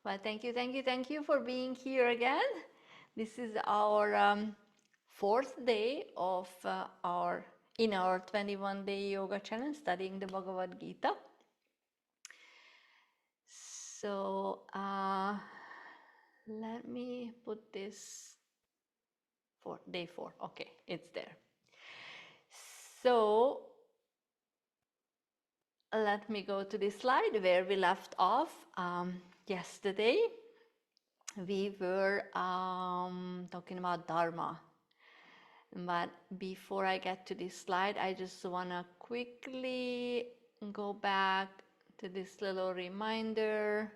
Well, thank you for being here again. This is our fourth day of our 21-day yoga challenge, studying the Bhagavad Gita. So let me put this for day 4. Okay, it's there. So let me go to this slide where we left off yesterday. We were talking about Dharma. But before I get to this slide, I just want to quickly go back to this little reminder,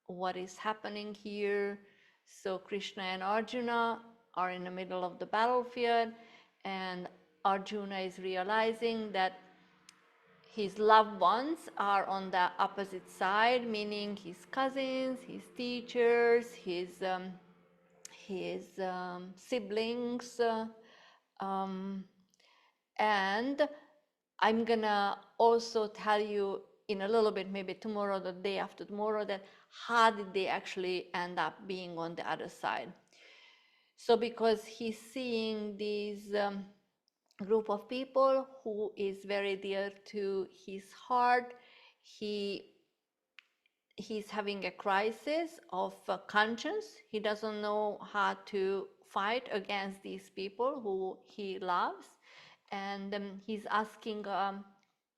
what is happening here. So Krishna and Arjuna are in the middle of the battlefield, and Arjuna is realizing that his loved ones are on the opposite side, meaning his cousins, his teachers, his siblings, and I'm gonna also tell you in a little bit, maybe tomorrow, the day after tomorrow, that how did they actually end up being on the other side. So because he's seeing these group of people who is very dear to his heart, he's having a crisis of conscience. He doesn't know how to fight against these people who he loves, and he's asking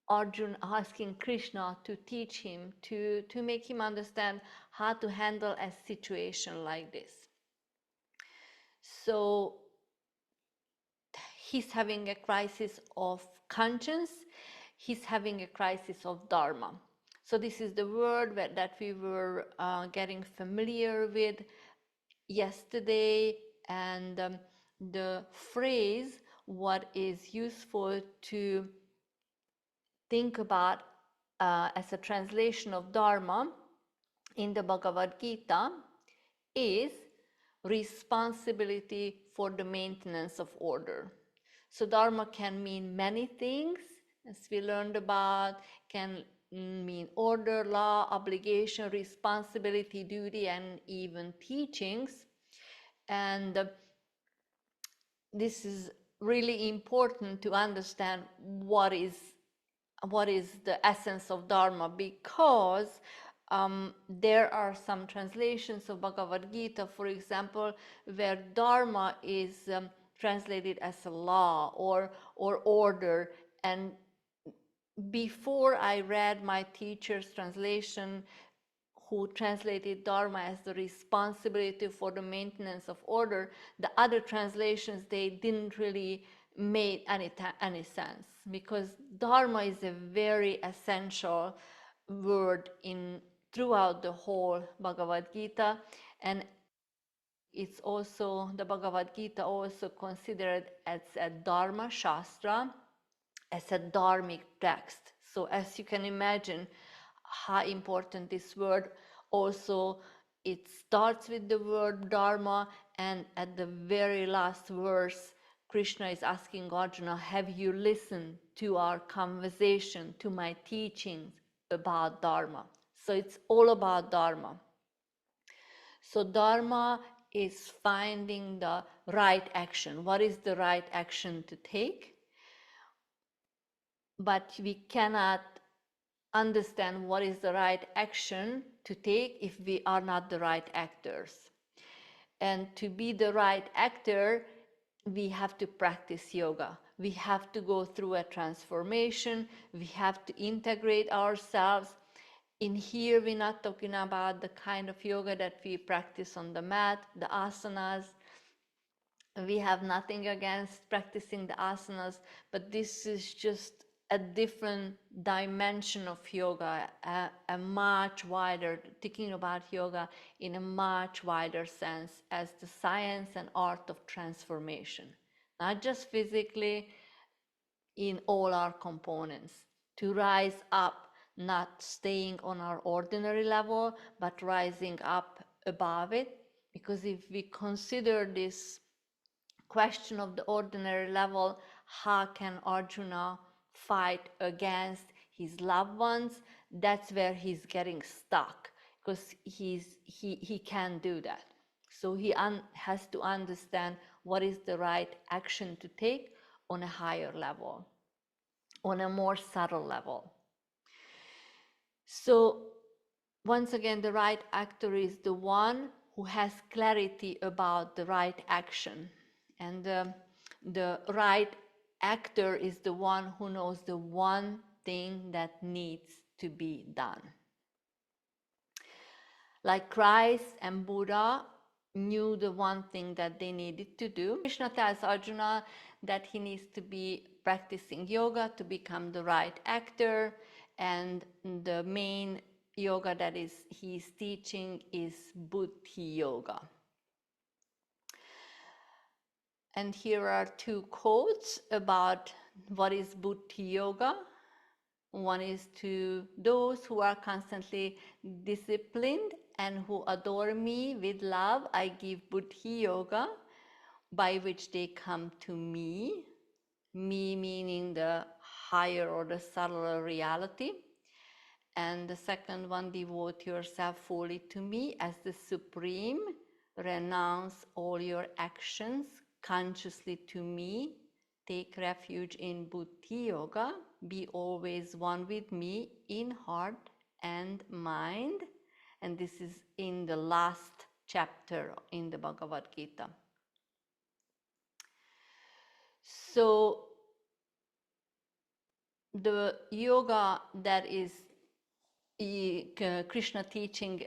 Arjuna, asking Krishna to teach him, to make him understand how to handle a situation like this. So he's having a crisis of conscience, he's having a crisis of Dharma. So this is the word that we were getting familiar with yesterday, and the phrase, what is useful to think about as a translation of Dharma in the Bhagavad Gita is responsibility for the maintenance of order. So Dharma can mean many things, as we learned about, can mean order, law, obligation, responsibility, duty, and even teachings. And this is really important to understand what is the essence of Dharma, because there are some translations of Bhagavad Gita, for example, where Dharma is translated as a law or order. And before I read my teacher's translation, who translated Dharma as the responsibility for the maintenance of order, the other translations, they didn't really make any sense, because Dharma is a very essential word throughout the whole Bhagavad Gita, and it's also, the Bhagavad Gita also considered as a Dharma Shastra, as a dharmic text. So as you can imagine how important this word, also it starts with the word Dharma, and at the very last verse Krishna is asking Arjuna, have you listened to our conversation, to my teachings about Dharma? So it's all about Dharma. So Dharma is finding the right action. What is the right action to take? But we cannot understand what is the right action to take if we are not the right actors. And to be the right actor, we have to practice yoga. We have to go through a transformation. We have to integrate ourselves. In here, we're not talking about the kind of yoga that we practice on the mat, the asanas. We have nothing against practicing the asanas, but this is just a different dimension of yoga, a much wider, thinking about yoga in a much wider sense as the science and art of transformation, not just physically, in all our components, to rise up, not staying on our ordinary level, but rising up above it. Because if we consider this question of the ordinary level, how can Arjuna fight against his loved ones? That's where he's getting stuck. because he can't do that. So he has to understand what is the right action to take on a higher level, on a more subtle level. So once again, the right actor is the one who has clarity about the right action. And the right actor is the one who knows the one thing that needs to be done. Like Christ and Buddha knew the one thing that they needed to do. Krishna tells Arjuna that he needs to be practicing yoga to become the right actor, and the main yoga that he's teaching is Buddhi yoga. And here are two quotes about what is Buddhi yoga. One is to those who are constantly disciplined and who adore me with love, I give Buddhi yoga, by which they come to me. Me meaning the higher or the subtler reality. And the second one, devote yourself fully to me as the supreme. Renounce all your actions consciously to me. Take refuge in Buddhi yoga. Be always one with me in heart and mind. And this is in the last chapter in the Bhagavad Gita. So the yoga that is Krishna teaching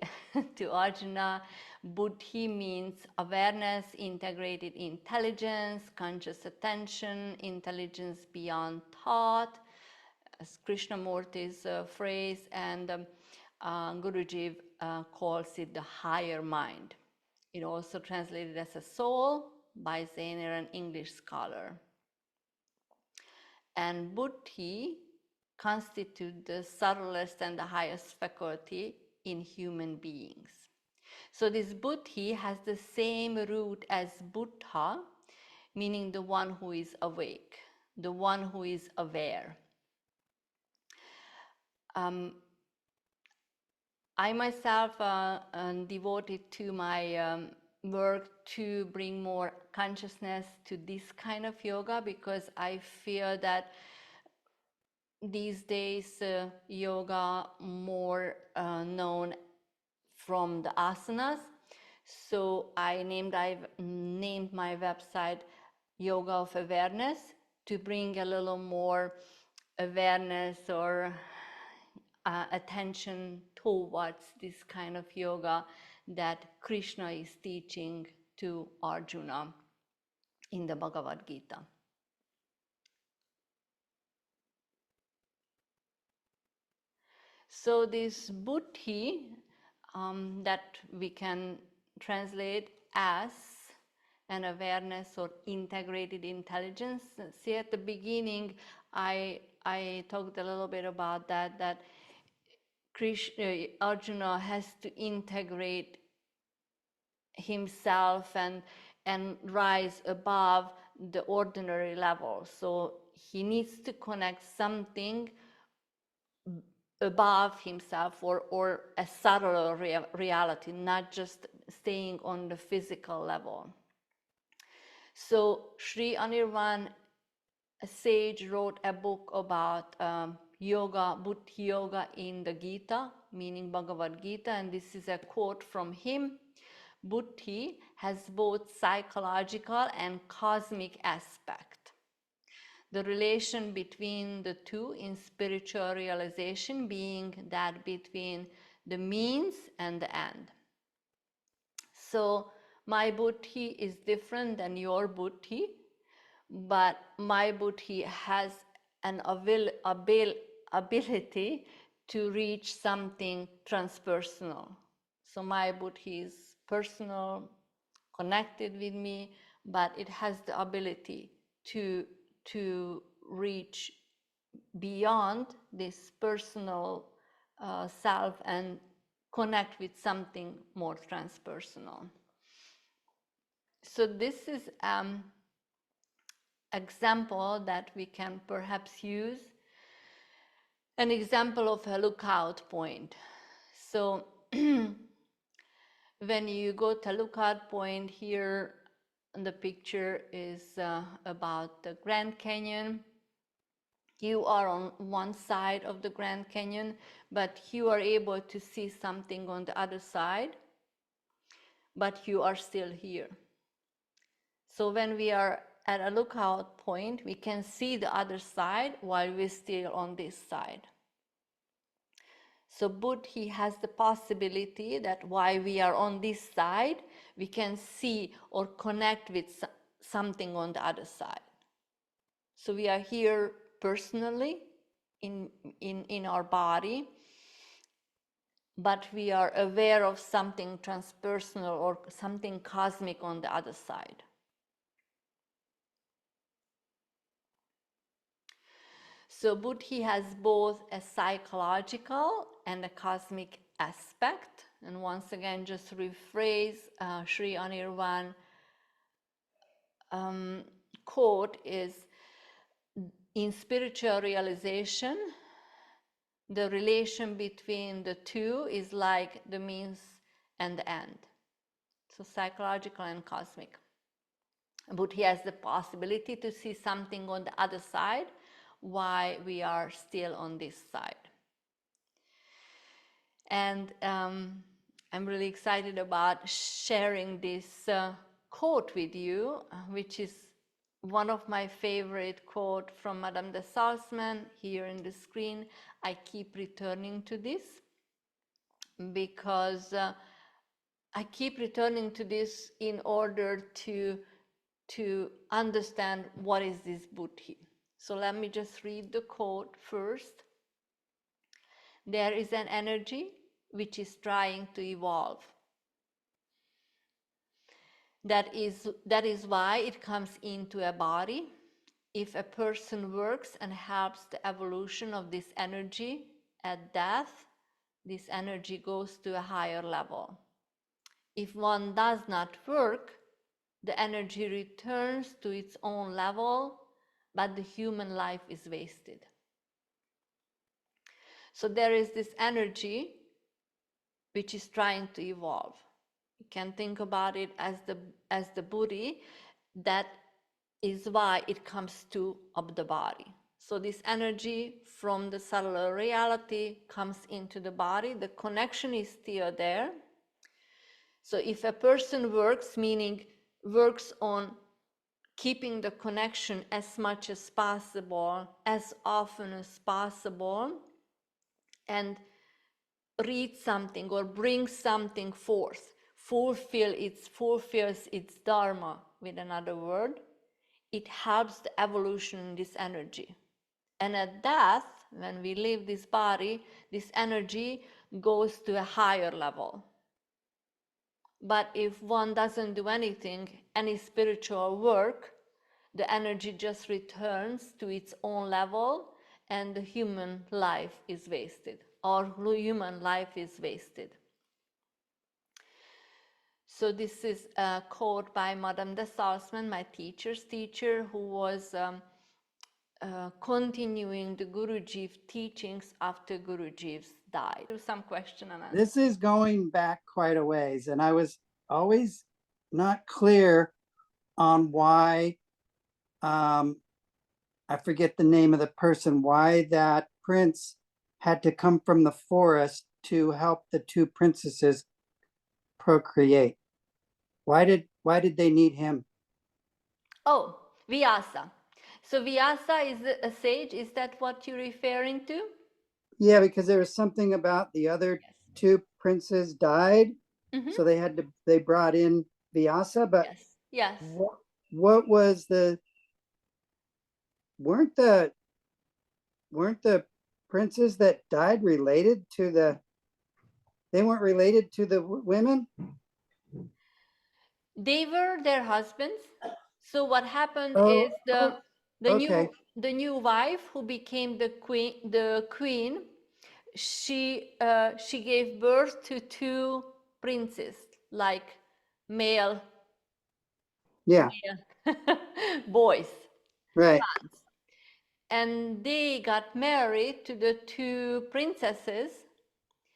to Arjuna, Buddhi means awareness, integrated intelligence, conscious attention, intelligence beyond thought, as Krishnamurti's phrase, and Guruji calls it the higher mind. It also translated as a soul by Zainer, an English scholar. And Buddhi constitute the subtlest and the highest faculty in human beings. So this Buddhi has the same root as Buddha, meaning the one who is awake, the one who is aware. I myself am devoted to my work to bring more consciousness to this kind of yoga, because I feel that these days yoga more known from the asanas. So I've named my website Yoga of Awareness, to bring a little more awareness or attention towards this kind of yoga that Krishna is teaching to Arjuna in the Bhagavad Gita. So this Buddhi that we can translate as an awareness or integrated intelligence. See, at the beginning, I talked a little bit about that Krishna, Arjuna has to integrate himself and rise above the ordinary level. So he needs to connect something above himself, or a subtler reality, not just staying on the physical level. So Sri Anirvan, a sage, wrote a book about yoga, Buddhi yoga in the Gita, meaning Bhagavad Gita, and this is a quote from him. Buddhi has both psychological and cosmic aspect. The relation between the two in spiritual realization being that between the means and the end. So my Buddhi is different than your Buddhi, but my Buddhi has an ability to reach something transpersonal. So my Buddhi is personal, connected with me, but it has the ability to reach beyond this personal self and connect with something more transpersonal. So this is example that we can perhaps use, an example of a lookout point. So when you go to Lookout Point, here the picture is about the Grand Canyon. You are on one side of the Grand Canyon, but you are able to see something on the other side, but you are still here. So when we are at a lookout point, we can see the other side while we're still on this side. So Buddhi has the possibility that while we are on this side, we can see or connect with something on the other side. So we are here personally in our body, but we are aware of something transpersonal or something cosmic on the other side. So Buddhi has both a psychological and a cosmic aspect. And once again, just rephrase Sri Anirvan quote is, in spiritual realization, the relation between the two is like the means and the end. So psychological and cosmic. Buddhi has the possibility to see something on the other side while we are still on this side. And I'm really excited about sharing this quote with you, which is one of my favorite quotes from Madame de Salzman here in the screen. I keep returning to this because I keep returning to this in order to understand what is this Buddhi. So let me just read the quote first. There is an energy which is trying to evolve. That is why it comes into a body. If a person works and helps the evolution of this energy, at death, this energy goes to a higher level. If one does not work, the energy returns to its own level, but the human life is wasted. So there is this energy which is trying to evolve. You can think about it as the Buddhi. That is why it comes to up the body. So this energy from the cellular reality comes into the body. The connection is still there. So if a person works, meaning works on keeping the connection as much as possible, as often as possible, and read something or bring something forth, fulfills its Dharma, with another word, it helps the evolution in this energy. And at death, when we leave this body, this energy goes to a higher level. But if one doesn't do anything, any spiritual work, the energy just returns to its own level and the human life is wasted, or human life is wasted. So this is a quote by Madame de Salzman, my teacher's teacher, who was continuing the Guruji's teachings after Guruji's died. Some question and answer. This is going back quite a ways, and I was always not clear on why, I forget the name of the person, why that prince had to come from the forest to help the two princesses procreate. Why did they need him? Oh, Vyasa. So Vyasa is a sage. Is that what you're referring to? Yeah, because there was something about the other two princes died, so they brought in Vyasa. But yes. What was weren't the princes that died related to they weren't related to the women? They were their husbands. So what happened is the new wife who became the queen, she gave birth to two princes, like male boys, right, sons. And they got married to the two princesses,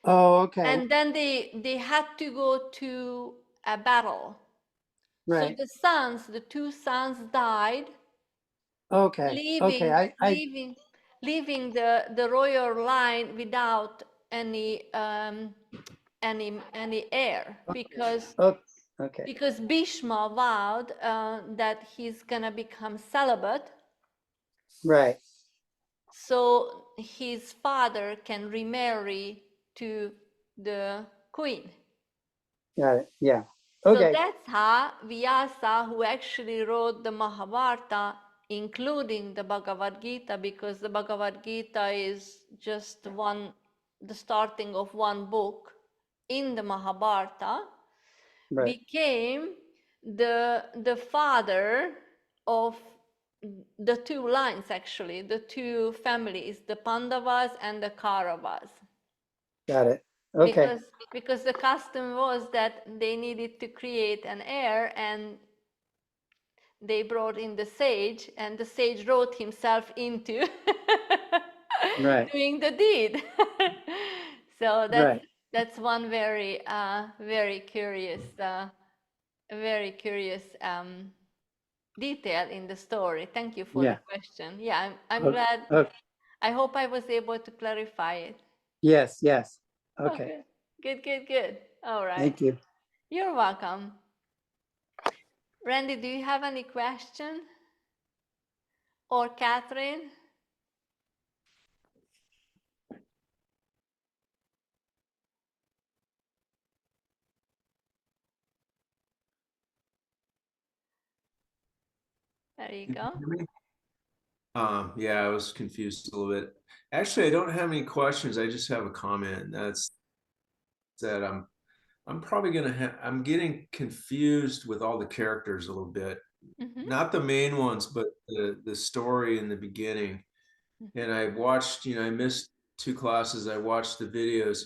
Oh, okay. And then they had to go to a battle. So Right. the two sons died, Okay. Okay. leaving leaving the royal line without any heir, because Oh, okay. Bhishma vowed that he's gonna become celibate, Right. so his father can remarry to the queen. Got it. Yeah. So Okay. that's how Vyasa, who actually wrote the Mahabharata, including the Bhagavad Gita, because the Bhagavad Gita is just the starting of one book in the Mahabharata, Right. became the father of the two lines, actually, the two families, the Pandavas and the Kauravas. Got it. Okay. Because the custom was that they needed to create an heir, and they brought in the sage, and the sage wrote himself into Right. doing the deed. So Right. that's one very curious detail in the story. Thank you for the Yeah. question. Yeah, I'm Oh, glad. oh, I hope I was able to clarify it. yes. Yes. Okay. Okay, good. All right. Thank you. You're welcome. Randy, do you have any question? Or Catherine? There you Can you go. hear me? Yeah, I was confused a little bit. Actually, I don't have any questions. I just have a comment. That's that I'm probably gonna have I'm getting confused with all the characters a little bit. Mm-hmm. Not the main ones, but the story in the beginning. And I watched, I missed two classes. I watched the videos,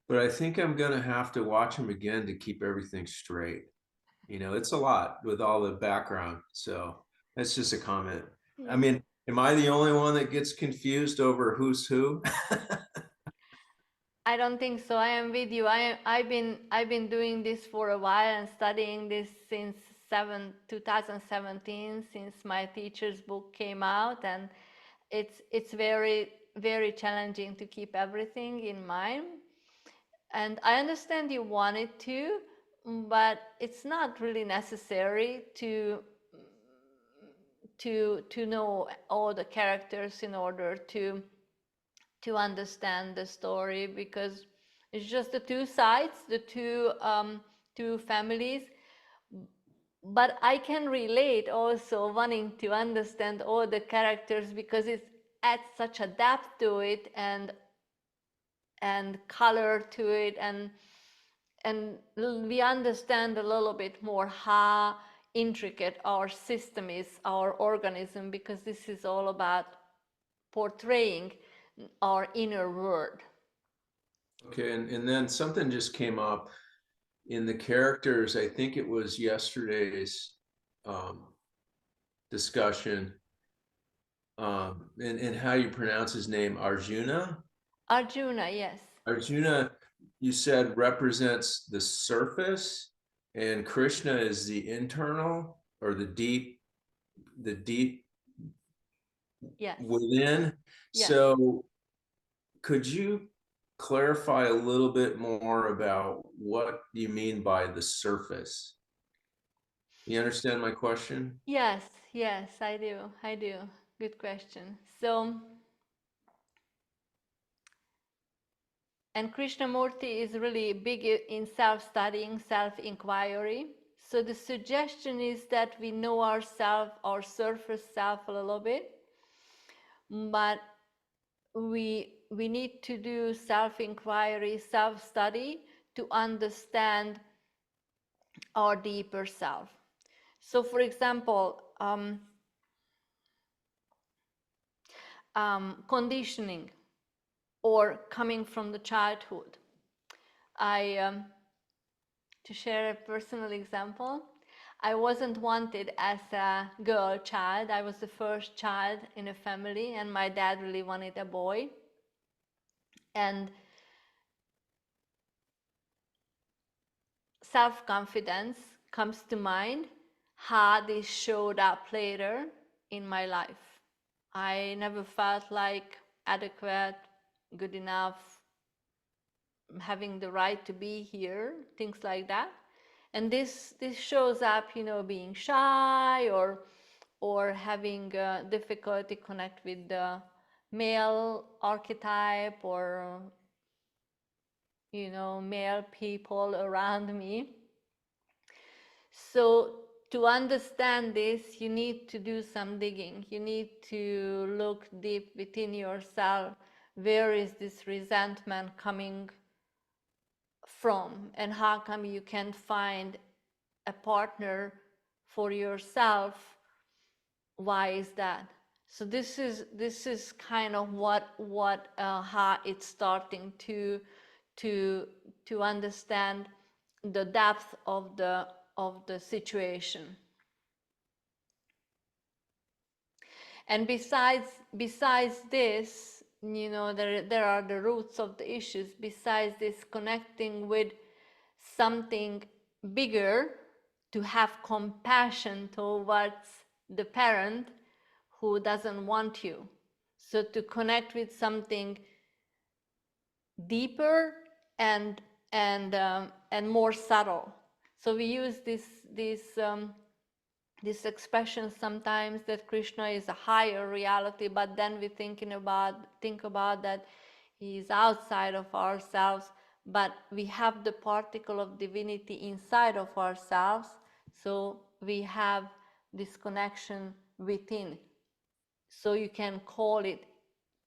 but I think I'm gonna have to watch them again to keep everything straight. It's a lot with all the background. So that's just a comment. I Yeah. mean, am I the only one that gets confused over who's who? I don't think so. I am with you. I've been doing this for a while and studying this since 2017, since my teacher's book came out, and it's very challenging to keep everything in mind. And I understand you wanted to, but it's not really necessary to know all the characters in order to understand the story, because it's just the two sides, the two families. But I can relate also wanting to understand all the characters, because it adds such a depth to it, and color to it, and we understand a little bit more how intricate our system is, our organism, because this is all about portraying our inner world. Okay, and then something just came up in the characters. I think it was yesterday's discussion, and how you pronounce his name, Arjuna. Arjuna, yes. Arjuna, you said, represents the surface, and Krishna is the internal or the deep Yes. within. Yes. So could you clarify a little bit more about what you mean by the surface? You understand my question? Yes, I do. Good question. So, and Krishnamurti is really big in self-studying, self-inquiry. So the suggestion is that we know ourselves, our surface self, a little bit, but we need to do self-inquiry, self-study to understand our deeper self. So, for example, conditioning or coming from the childhood. To share a personal example, I wasn't wanted as a girl child. I was the first child in a family, and my dad really wanted a boy. And self-confidence comes to mind, how this showed up later in my life. I never felt like adequate, good enough, having the right to be here, things like that. And this shows up, being shy or having difficulty connect with the male archetype or male people around me. So to understand this, you need to do some digging. You need to look deep within yourself. Where is this resentment coming from? And how come you can't find a partner for yourself? Why is that? So this is kind of what how it's starting to understand the depth of the situation. And besides this, there are the roots of the issues. Besides this, connecting with something bigger, to have compassion towards the parent who doesn't want you. So to connect with something deeper and more subtle. So we use this expression sometimes that Krishna is a higher reality, but then we think about that he is outside of ourselves, but we have the particle of divinity inside of ourselves, so we have this connection within. So you can call it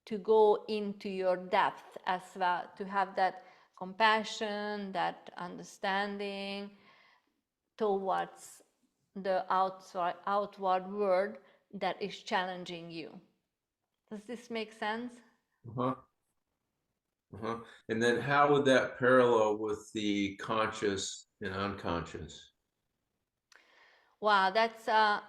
to go into your depth as well, to have that compassion, that understanding towards the outward world that is challenging you. Does this make sense? Uh-huh. Uh-huh. And then how would that parallel with the conscious and unconscious? Wow, that's a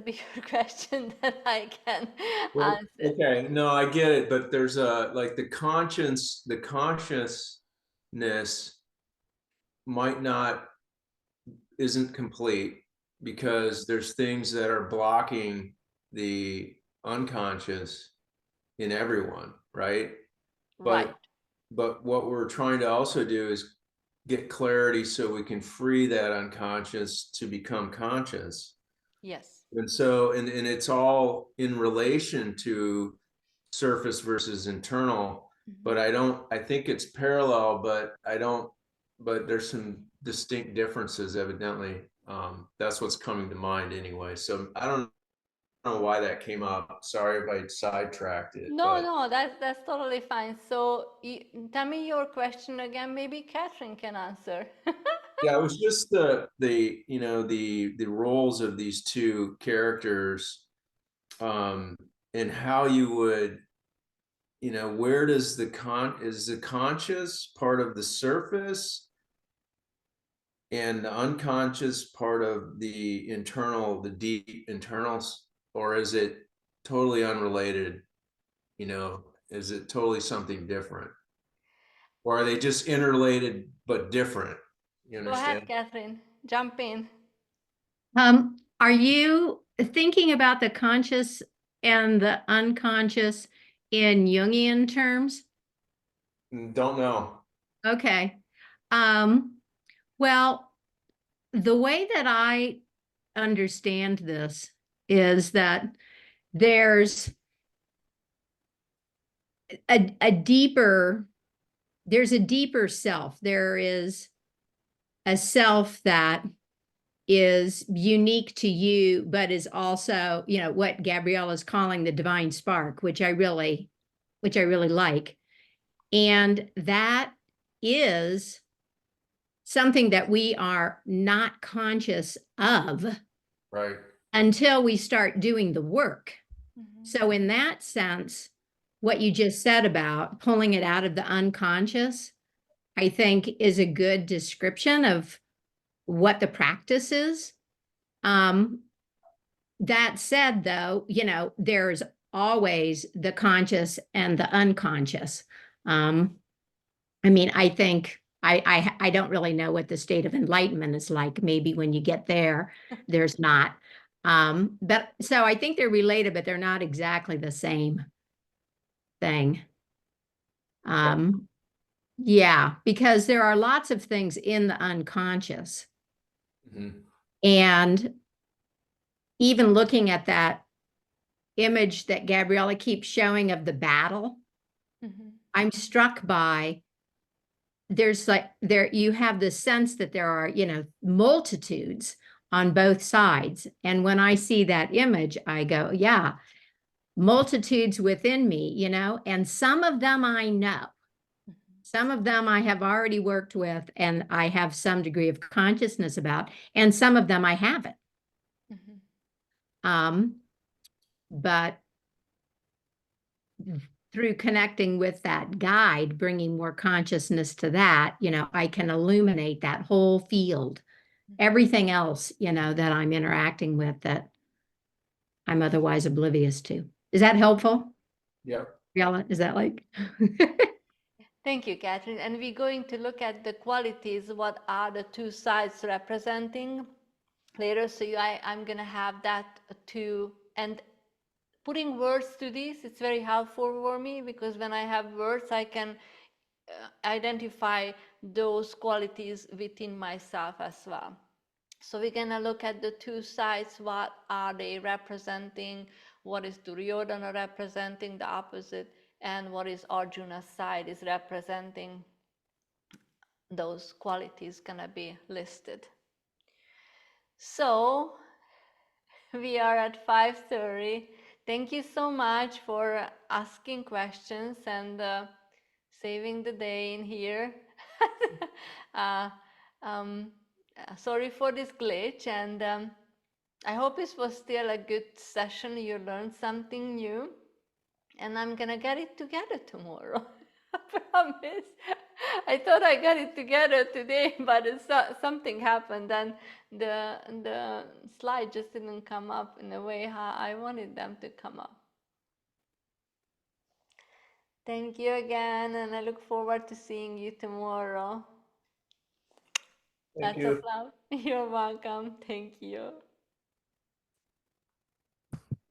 bigger question than I can Well, answer. okay, no, I get it, but there's like the consciousness might not isn't complete because there's things that are blocking the unconscious in everyone, right? Right. But what we're trying to also do is get clarity so we can free that unconscious to become conscious. Yes. And so, and it's all in relation to surface versus internal, but I think it's parallel, but there's some distinct differences evidently. That's what's coming to mind anyway. So I don't know why that came up. Sorry if I sidetracked it, No, but no, that's totally fine. So tell me your question again. Maybe Catherine can answer. yeah, it was just the roles of these two characters, and how you would, where does is the conscious part of the surface and the unconscious part of the internal, the deep internals, or is it totally unrelated? Is it totally something different? Or are they just interrelated but different? You Go ahead, understand? Catherine. Jump in. Are you thinking about the conscious and the unconscious in Jungian terms? Don't know. Okay. Well, the way that I understand this is that there's a deeper self. There is a self that is unique to you, but is also, what Gabrielle is calling the divine spark, which I really like. And that is something that we are not conscious of Right. until we start doing the work. So in that sense, what you just said about pulling it out of the unconscious, I think is a good description of what the practice is. That said, though, there's always the conscious and the unconscious. I think I don't really know what the state of enlightenment is like. Maybe when you get there, there's not. But so I think they're related, but they're not exactly the same thing. Yeah, because there are lots of things in the unconscious. Mhm. And even looking at that image that Gabriella keeps showing of the battle, I'm struck by there's like there you have the sense that there are, multitudes on both sides. And when I see that image, I go, yeah, multitudes within me, and some of them I know. Some of them I have already worked with and I have some degree of consciousness about, and some of them I haven't. But through connecting with that guide, bringing more consciousness to that, I can illuminate that whole field, everything else, that I'm interacting with that I'm otherwise oblivious to. Is that helpful? Yeah. Gabriella, is that like? Thank you, Catherine. And we're going to look at the qualities, what are the two sides representing later. So I'm going to have that too. And putting words to this, it's very helpful for me, because when I have words, I can identify those qualities within myself as well. So we're going to look at the two sides. What are they representing? What is Duryodhana representing, the opposite? And what is Arjuna's side is representing? Those qualities going to be listed. So we are at 5:30. Thank you so much for asking questions and saving the day in here. Sorry for this glitch, and I hope this was still a good session. You learned something new, and I'm gonna get it together tomorrow. I promise. I thought I got it together today, but something happened, and the slide just didn't come up in the way how I wanted them to come up. Thank you again, and I look forward to seeing you tomorrow. Thank Lots you. of love. You're welcome. Thank you.